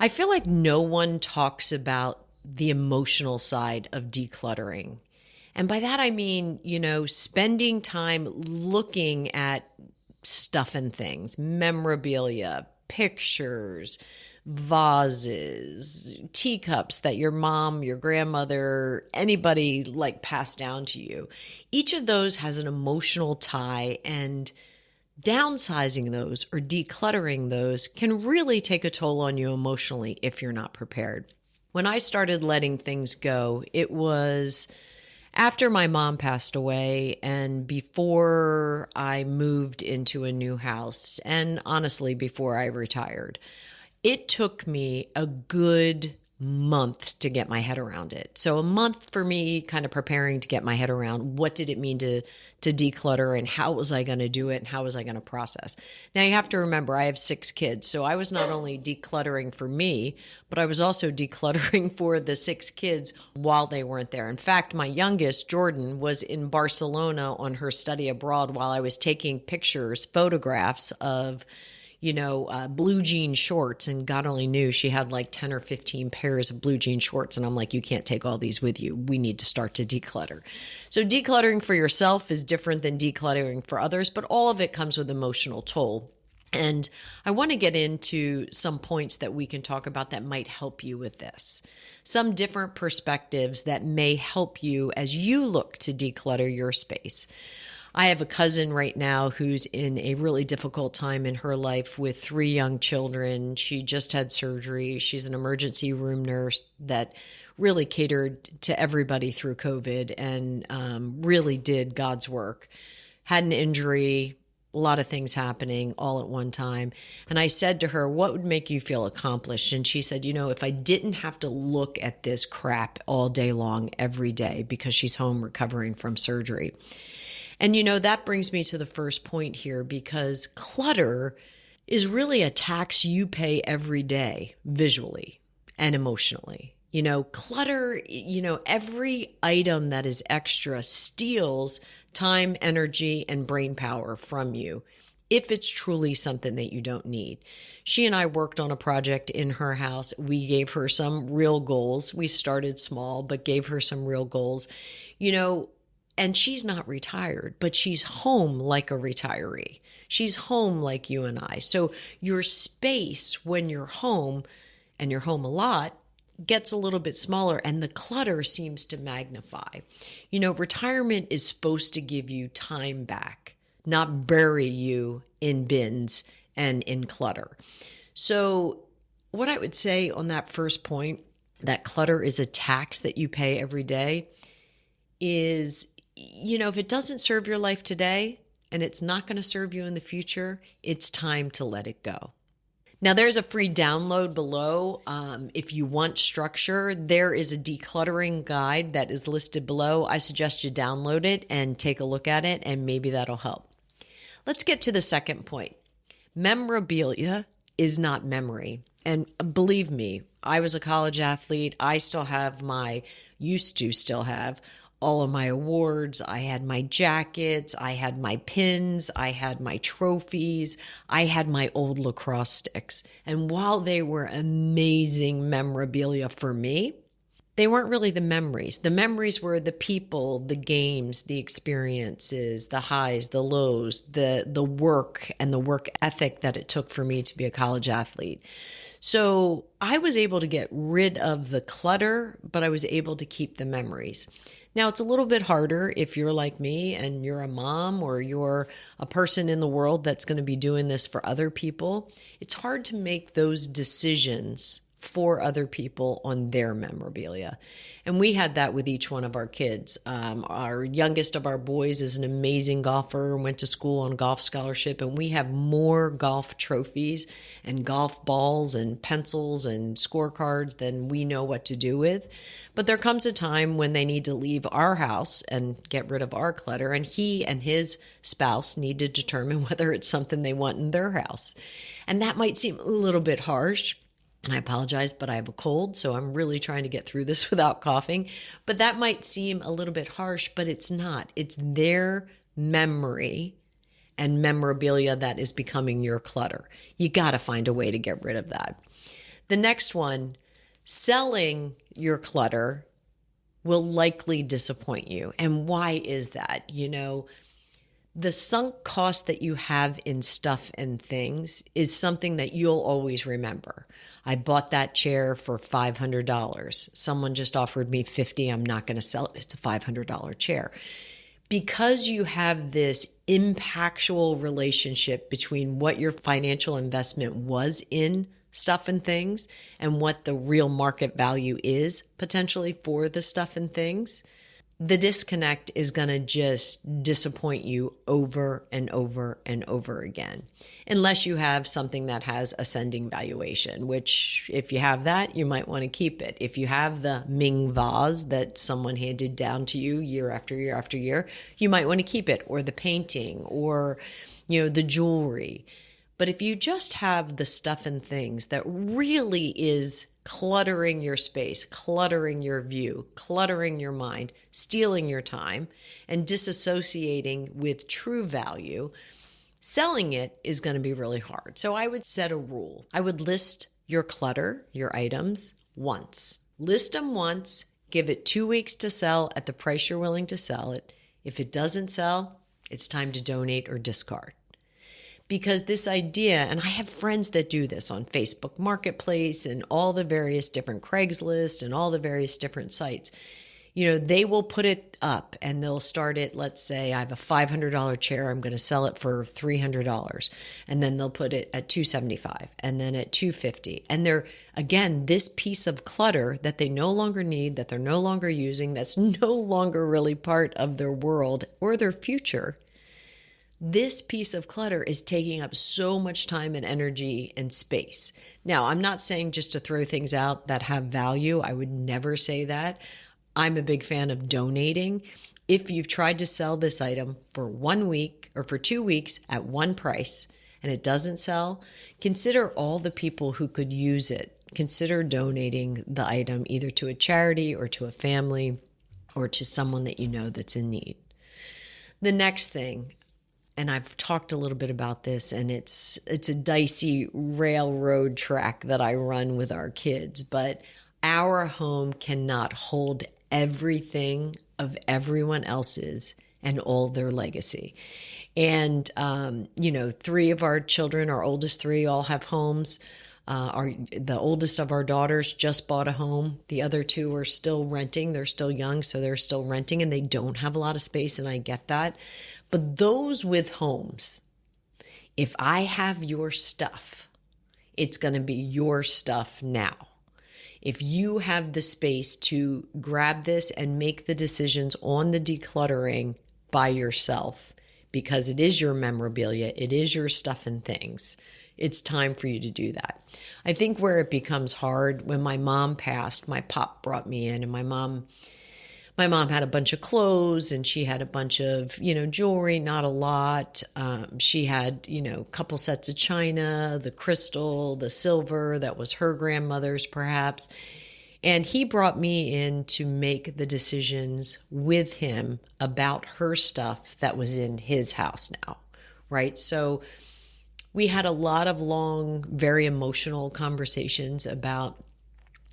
I feel like no one talks about the emotional side of decluttering. And by that, I mean, spending time looking at stuff and things, memorabilia, pictures, vases, teacups that your mom, your grandmother, anybody like passed down to you. Each of those has an emotional tie, and downsizing those or decluttering those can really take a toll on you emotionally if you're not prepared. When I started letting things go, it was after my mom passed away and before I moved into a new house, and honestly, before I retired. It took me a good month to get my head around it. So a month for me kind of preparing to get my head around what did it mean to declutter and how was I going to do it and how was I going to process. Now you have to remember I have 6 kids. So I was not only decluttering for me, but I was also decluttering for the 6 kids while they weren't there. In fact, my youngest, Jordan, was in Barcelona on her study abroad while I was taking pictures, photographs of blue jean shorts, and God only knew she had like 10 or 15 pairs of blue jean shorts. And I'm like, you can't take all these with you. We need to start to declutter. So decluttering for yourself is different than decluttering for others, but all of it comes with emotional toll. And I want to get into some points that we can talk about that might help you with this. Some different perspectives that may help you as you look to declutter your space. I have a cousin right now who's in a really difficult time in her life with 3 young children. She just had surgery. She's an emergency room nurse that really catered to everybody through COVID and really did God's work. Had an injury, a lot of things happening all at one time. And I said to her, what would make you feel accomplished? And she said, if I didn't have to look at this crap all day long, every day, because she's home recovering from surgery. And that brings me to the first point here, because clutter is really a tax you pay every day, visually and emotionally. Clutter, every item that is extra steals time, energy, and brain power from you if it's truly something that you don't need. She and I worked on a project in her house. We gave her some real goals. We started small, but gave her some real goals. And she's not retired, but she's home like a retiree. She's home like you and I. So your space when you're home, and you're home a lot, gets a little bit smaller, and the clutter seems to magnify. Retirement is supposed to give you time back, not bury you in bins and in clutter. So what I would say on that first point, that clutter is a tax that you pay every day, is if it doesn't serve your life today and it's not going to serve you in the future, it's time to let it go. Now, there's a free download below. If you want structure, there is a decluttering guide that is listed below. I suggest you download it and take a look at it, and maybe that'll help. Let's get to the second point. Memorabilia is not memory. And believe me, I was a college athlete. I used to still have all of my awards. I had my jackets, I had my pins, I had my trophies, I had my old lacrosse sticks. And while they were amazing memorabilia for me, they weren't really the memories. The memories were the people, the games, the experiences, the highs, the lows, the work and the work ethic that it took for me to be a college athlete. So I was able to get rid of the clutter, but I was able to keep the memories. Now, it's a little bit harder if you're like me and you're a mom or you're a person in the world that's going to be doing this for other people. It's hard to make those decisions for other people on their memorabilia. And we had that with each one of our kids. Our youngest of our boys is an amazing golfer and went to school on a golf scholarship. And we have more golf trophies and golf balls and pencils and scorecards than we know what to do with. But there comes a time when they need to leave our house and get rid of our clutter. And he and his spouse need to determine whether it's something they want in their house. And that might seem a little bit harsh. And I apologize, but I have a cold, so I'm really trying to get through this without coughing. But that might seem a little bit harsh, but it's not. It's their memory and memorabilia that is becoming your clutter. You got to find a way to get rid of that. The next one, selling your clutter will likely disappoint you. And why is that? The sunk cost that you have in stuff and things is something that you'll always remember. I bought that chair for $500. Someone just offered me $50. I'm not going to sell it. It's a $500 chair. Because you have this impactual relationship between what your financial investment was in stuff and things and what the real market value is potentially for the stuff and things, the disconnect is going to just disappoint you over and over and over again, unless you have something that has ascending valuation, which if you have that, you might want to keep it. If you have the Ming vase that someone handed down to you year after year after year, you might want to keep it, or the painting, or, the jewelry. But if you just have the stuff and things that really is cluttering your space, cluttering your view, cluttering your mind, stealing your time, and disassociating with true value, selling it is going to be really hard. So I would set a rule. I would list your clutter, your items, once. List them once, give it 2 weeks to sell at the price you're willing to sell it. If it doesn't sell, it's time to donate or discard. Because this idea, and I have friends that do this on Facebook Marketplace and all the various different Craigslist and all the various different sites, they will put it up and they'll start it. Let's say I have a $500 chair. I'm going to sell it for $300. And then they'll put it at $275 and then at $250. And again, this piece of clutter that they no longer need, that they're no longer using, that's no longer really part of their world or their future. This piece of clutter is taking up so much time and energy and space. Now, I'm not saying just to throw things out that have value. I would never say that. I'm a big fan of donating. If you've tried to sell this item for 1 week or for 2 weeks at one price and it doesn't sell, consider all the people who could use it. Consider donating the item either to a charity or to a family or to someone that you know that's in need. The next thing, and I've talked a little bit about this, and it's a dicey railroad track that I run with our kids, but our home cannot hold everything of everyone else's and all their legacy. And, 3 of our children, our oldest 3, all have homes. The oldest of our daughters just bought a home. The other 2 are still renting. They're still young, so they're still renting, and they don't have a lot of space, and I get that. But those with homes, if I have your stuff, it's going to be your stuff now. If you have the space to grab this and make the decisions on the decluttering by yourself, because it is your memorabilia, it is your stuff and things, it's time for you to do that. I think where it becomes hard, when my mom passed, my pop brought me in, and my mom had a bunch of clothes, and she had a bunch of, jewelry, not a lot. She had, a couple sets of china, the crystal, the silver that was her grandmother's perhaps. And he brought me in to make the decisions with him about her stuff that was in his house now, right? So we had a lot of long, very emotional conversations about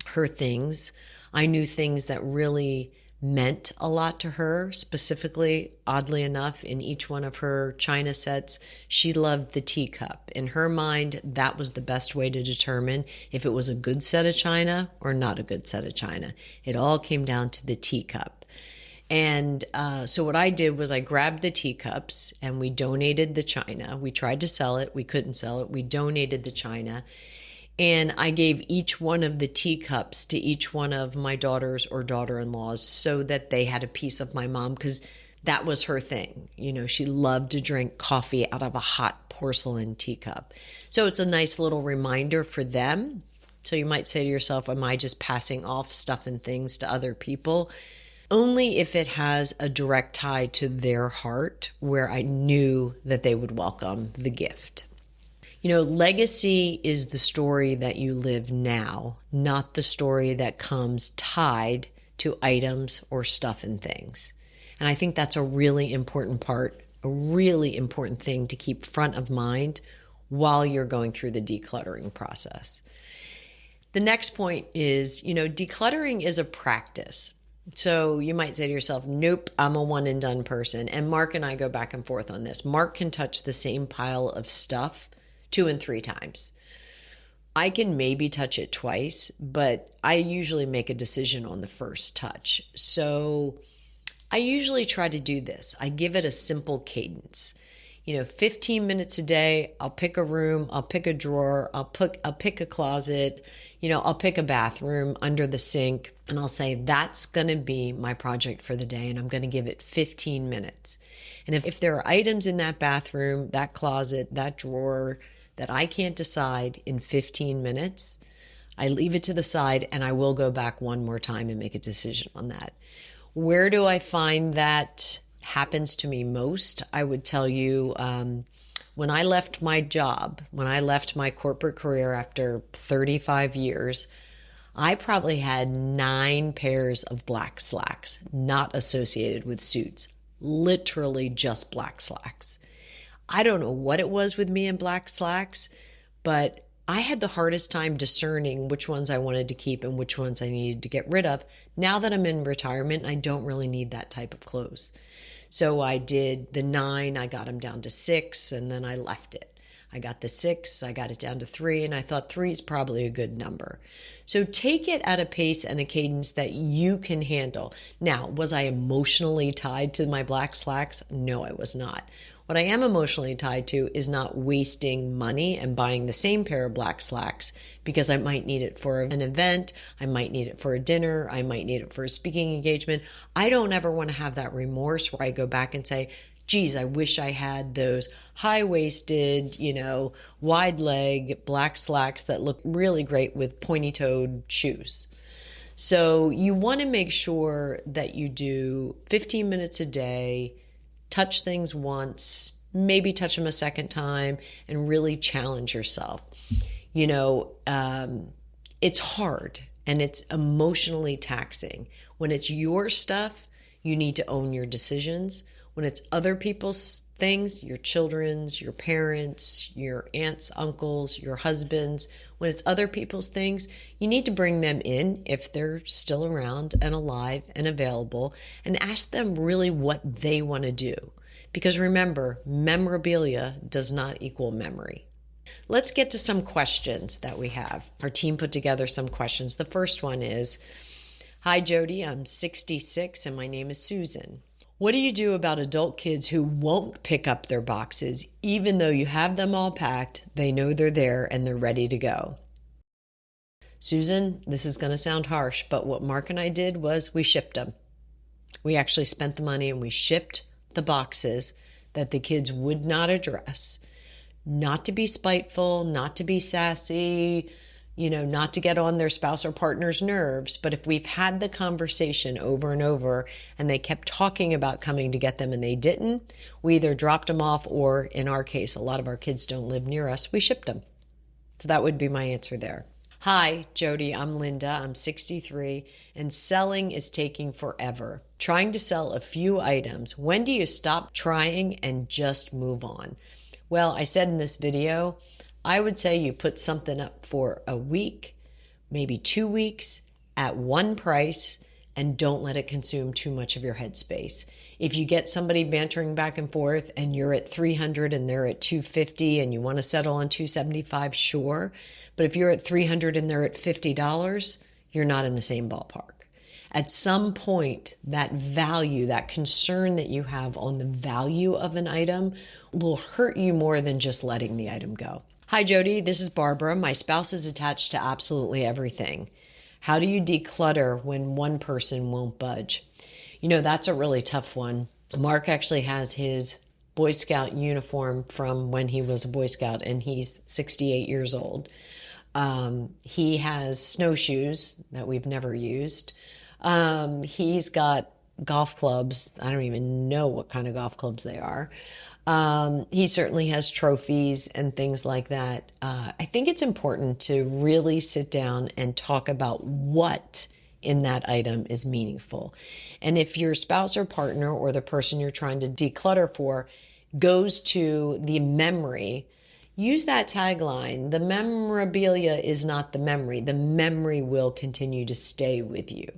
her things. I knew things that really meant a lot to her. Specifically, oddly enough, in each one of her china sets, she loved the teacup. In her mind, that was the best way to determine if it was a good set of china or not a good set of china. It all came down to the teacup. And so what I did was I grabbed the teacups and we donated the china. We tried to sell it. We couldn't sell it. We donated the china. And I gave each one of the teacups to each one of my daughters or daughter-in-laws so that they had a piece of my mom, because that was her thing. She loved to drink coffee out of a hot porcelain teacup. So it's a nice little reminder for them. So you might say to yourself, am I just passing off stuff and things to other people? Only if it has a direct tie to their heart where I knew that they would welcome the gift. Legacy is the story that you live now, not the story that comes tied to items or stuff and things. And I think that's a really important part, a really important thing to keep front of mind while you're going through the decluttering process. The next point is, decluttering is a practice. So you might say to yourself, nope, I'm a one and done person. And Mark and I go back and forth on this. Mark can touch the same pile of stuff 2 and 3 times. I can maybe touch it twice, but I usually make a decision on the first touch. So I usually try to do this. I give it a simple cadence. 15 minutes a day, I'll pick a room, I'll pick a drawer, I'll pick a closet, I'll pick a bathroom under the sink, and I'll say that's going to be my project for the day, and I'm going to give it 15 minutes. And if there are items in that bathroom, that closet, that drawer that I can't decide in 15 minutes, I leave it to the side and I will go back one more time and make a decision on that. Where do I find that happens to me most? I would tell you, when I left my job, when I left my corporate career after 35 years, I probably had 9 pairs of black slacks, not associated with suits, literally just black slacks. I don't know what it was with me and black slacks, but I had the hardest time discerning which ones I wanted to keep and which ones I needed to get rid of. Now that I'm in retirement, I don't really need that type of clothes. So I did the 9, I got them down to 6, and then I left it. I got the 6, I got it down to 3, and I thought 3 is probably a good number. So take it at a pace and a cadence that you can handle. Now, was I emotionally tied to my black slacks? No, I was not. What I am emotionally tied to is not wasting money and buying the same pair of black slacks because I might need it for an event, I might need it for a dinner, I might need it for a speaking engagement. I don't ever want to have that remorse where I go back and say, geez, I wish I had those high-waisted, wide leg black slacks that look really great with pointy-toed shoes. So you want to make sure that you do 15 minutes a day, touch things once, maybe touch them a second time, and really challenge yourself. It's hard and it's emotionally taxing. When it's your stuff, you need to own your decisions. When it's other people's things, your children's, your parents, your aunts, uncles, your husbands, when it's other people's things, you need to bring them in if they're still around and alive and available, and ask them really what they want to do. Because remember, memorabilia does not equal memory. Let's get to some questions that we have. Our team put together some questions. The first one is, hi Jody, I'm 66 and my name is Susan. What do you do about adult kids who won't pick up their boxes even though you have them all packed, they know they're there and they're ready to go? Susan, this is going to sound harsh, but what Mark and I did was we shipped them. We actually spent the money and we shipped the boxes that the kids would not address. Not to be spiteful, not to be sassy, not to get on their spouse or partner's nerves. But if we've had the conversation over and over and they kept talking about coming to get them and they didn't, we either dropped them off or, in our case, a lot of our kids don't live near us, we shipped them. So that would be my answer there. Hi, Jody, I'm Linda. I'm 63 and selling is taking forever. Trying to sell a few items. When do you stop trying and just move on? Well, I said in this video, I would say you put something up for a week, maybe 2 weeks at one price, and don't let it consume too much of your headspace. If you get somebody bantering back and forth and you're at 300 and they're at 250 and you want to settle on 275, sure. But if you're at 300 and they're at $50, you're not in the same ballpark. At some point, that value, that concern that you have on the value of an item will hurt you more than just letting the item go. Hi, Jody. This is Barbara. My spouse is attached to absolutely everything. How do you declutter when one person won't budge? That's a really tough one. Mark actually has his Boy Scout uniform from when he was a Boy Scout, and he's 68 years old. He has snowshoes that we've never used. He's got golf clubs. I don't even know what kind of golf clubs they are. He certainly has trophies and things like that. I think it's important to really sit down and talk about what in that item is meaningful. And if your spouse or partner or the person you're trying to declutter for goes to the memory, use that tagline. The memorabilia is not the memory will continue to stay with you.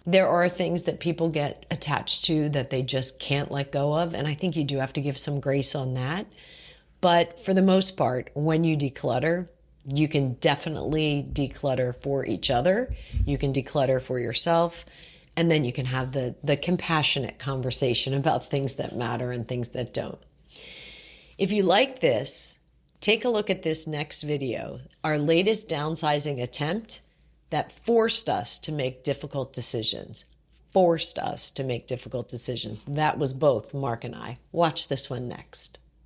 There are things that people get attached to that they just can't let go of, and I think you do have to give some grace on that. But for the most part, when you declutter, you can definitely declutter for each other. You can declutter for yourself. And then you can have the compassionate conversation about things that matter and things that don't. If you like this, take a look at this next video, our latest downsizing attempt that forced us to make difficult decisions. That was both Mark and I. Watch this one next.